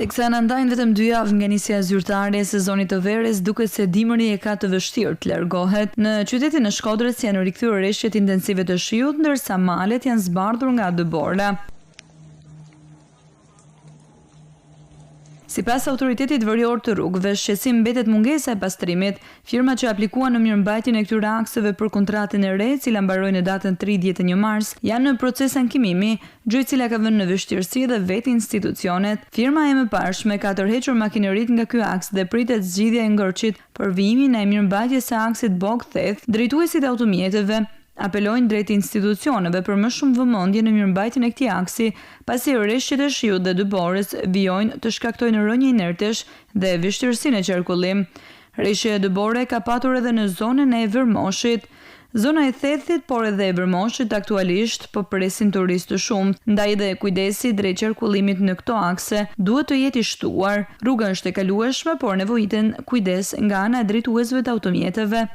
Teksa në ndajnë vetëm 2 javë nga nisja zyrtare e sezonit të verës, duket se dimëri e ka të vështirë të largohet. Në qytetin e Shkodrës janë rikthyer rreshtet intensive të shiut, ndërsa malet janë zbardhur nga dëbora. Sipas autoritetit verior të rrugëve, shqetësim mbetet mungesa e pastrimit. Firmat që aplikuan në mirëmbajtjen e këtyre akseve për kontratën e re, e cila mbaroi në datën 31 mars, janë në proces ankimimi, gjë e cila ka vënë në vështirësi dhe vetë institucionet. Firma e mëparshme ka tërhequr makineritë nga ky aks dhe pritet zgjidhja e ngërçit për vijimin e mirëmbajtjes së aksit Bog-Theth. Drejtuesit e automjeteve apelojnë drejt institucioneve për më shumë vëmendje në mirëmbajtjen e këtij aksi, pasi rreshtet e shiut dhe dëborës vijojnë të shkaktojnë rënje inertesh dhe vështirësinë e qarkullim. Rreshja e dëbore ka patur edhe në zonën e Vërmoshit. Zona e Thethit, por edhe e Vërmoshit aktualisht po presin turistë të shumtë, ndaj dhe kujdesi drejt qarkullimit në këto akse duhet të jetë i shtuar. Rruga është e kalueshme, por nevojiten kujdes nga ana e drejtuesve të automjeteve.